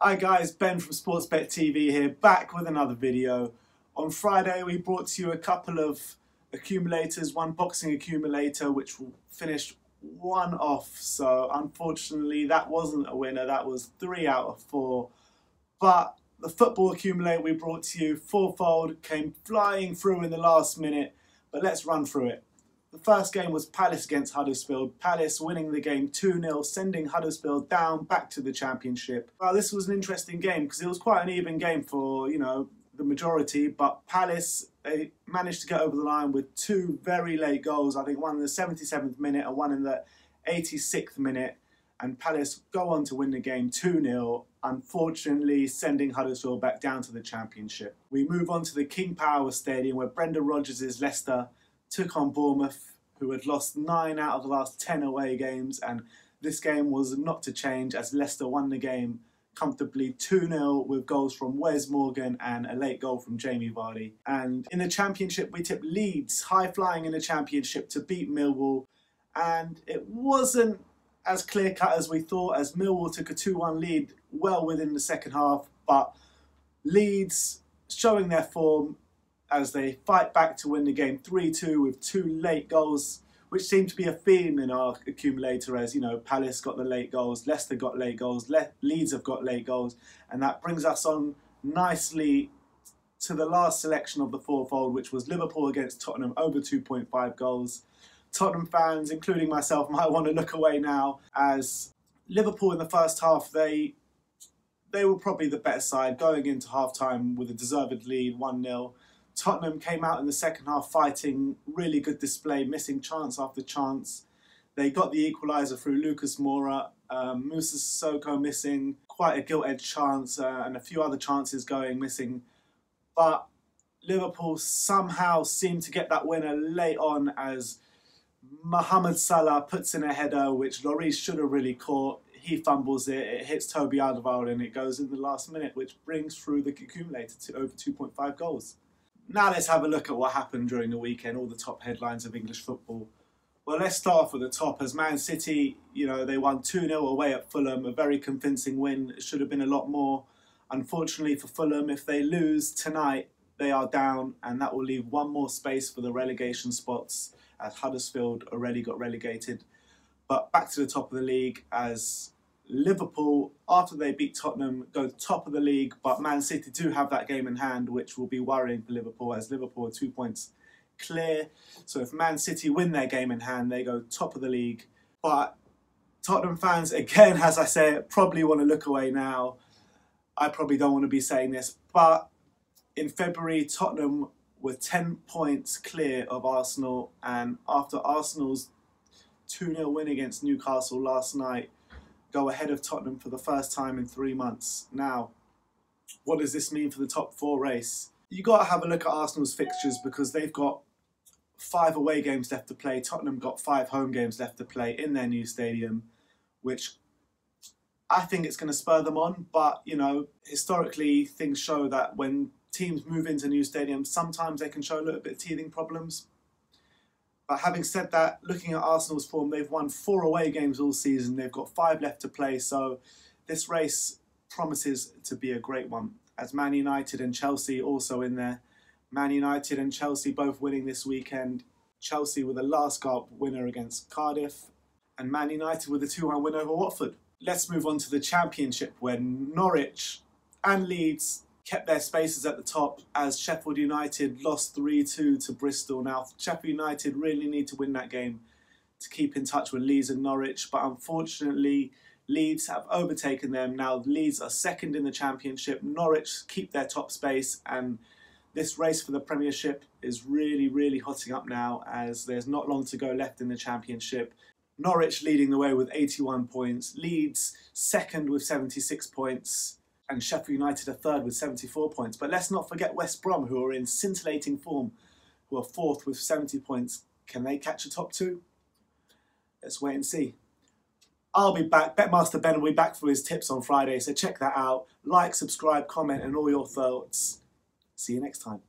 Hi guys, Ben from Sportsbet TV here, back with another video. On Friday we brought to you a couple of accumulators, one boxing accumulator which finished 1 off, so unfortunately that wasn't a winner, that was 3 out of 4. But the football accumulator we brought to you, fourfold, came flying through in the last minute, but let's run through it. The first game was Palace against Huddersfield. Palace winning the game 2-0, sending Huddersfield down back to the Championship. Well, this was an interesting game because it was quite an even game for, the majority, but Palace managed to get over the line with 2 very late goals. I think one in the 77th minute and one in the 86th minute. And Palace go on to win the game 2-0, unfortunately sending Huddersfield back down to the Championship. We move on to the King Power Stadium where Brendan Rodgers' Leicester took on Bournemouth, who had lost 9 out of the last 10 away games, and this game was not to change as Leicester won the game comfortably 2-0 with goals from Wes Morgan and a late goal from Jamie Vardy. And in the Championship we tipped Leeds, high-flying in the Championship, to beat Millwall, and it wasn't as clear-cut as we thought, as Millwall took a 2-1 lead well within the second half, but Leeds showing their form as they fight back to win the game 3-2 with 2 late goals, which seemed to be a theme in our accumulator, as Palace got the late goals, Leicester got late goals, Leeds have got late goals, and that brings us on nicely to the last selection of the fourfold, which was Liverpool against Tottenham, over 2.5 goals. Tottenham fans, including myself, might want to look away now, as Liverpool in the first half, they were probably the better side, going into half-time with a deserved lead, 1-0. Tottenham came out in the second half fighting, really good display, missing chance after chance. They got the equaliser through Lucas Moura, Moussa Sissoko missing, quite a gilt-edged chance, and a few other chances going missing. But Liverpool somehow seemed to get that winner late on as Mohamed Salah puts in a header which Lloris should have really caught. He fumbles it, it hits Toby Alderweireld and it goes in the last minute, which brings through the accumulator to over 2.5 goals. Now let's have a look at what happened during the weekend, all the top headlines of English football. Well, let's start off at the top as Man City, they won 2-0 away at Fulham, a very convincing win. It should have been a lot more. Unfortunately for Fulham, if they lose tonight, they are down, and that will leave one more space for the relegation spots as Huddersfield already got relegated. But back to the top of the league as Liverpool, after they beat Tottenham, go top of the league, but Man City do have that game in hand, which will be worrying for Liverpool, as Liverpool are 2 points clear. So if Man City win their game in hand, they go top of the league. But Tottenham fans, again, as I say, probably want to look away now. I probably don't want to be saying this, but in February, Tottenham were 10 points clear of Arsenal, and after Arsenal's 2-0 win against Newcastle last night, go ahead of Tottenham for the first time in 3 months. Now, what does this mean for the top 4 race? You got to have a look at Arsenal's fixtures because they've got 5 away games left to play. Tottenham got 5 home games left to play in their new stadium, which I think it's going to spur them on. But, historically, things show that when teams move into new stadiums, sometimes they can show a little bit of teething problems. But having said that, looking at Arsenal's form, they've won 4 away games all season. They've got 5 left to play, so this race promises to be a great one. As Man United and Chelsea also in there. Man United and Chelsea both winning this weekend. Chelsea with a last gulp winner against Cardiff, and Man United with a 2-1 win over Watford. Let's move on to the Championship, where Norwich and Leeds kept their spaces at the top as Sheffield United lost 3-2 to Bristol. Now, Sheffield United really need to win that game to keep in touch with Leeds and Norwich, but unfortunately, Leeds have overtaken them. Now, Leeds are second in the Championship. Norwich keep their top space, and this race for the Premiership is really, really hotting up now as there's not long to go left in the Championship. Norwich leading the way with 81 points, Leeds second with 76 points, and Sheffield United are third with 74 points. But let's not forget West Brom, who are in scintillating form, who are fourth with 70 points. Can they catch a top 2? Let's wait and see. I'll be back. Betmaster Ben will be back for his tips on Friday, so check that out. Like, subscribe, comment, and all your thoughts. See you next time.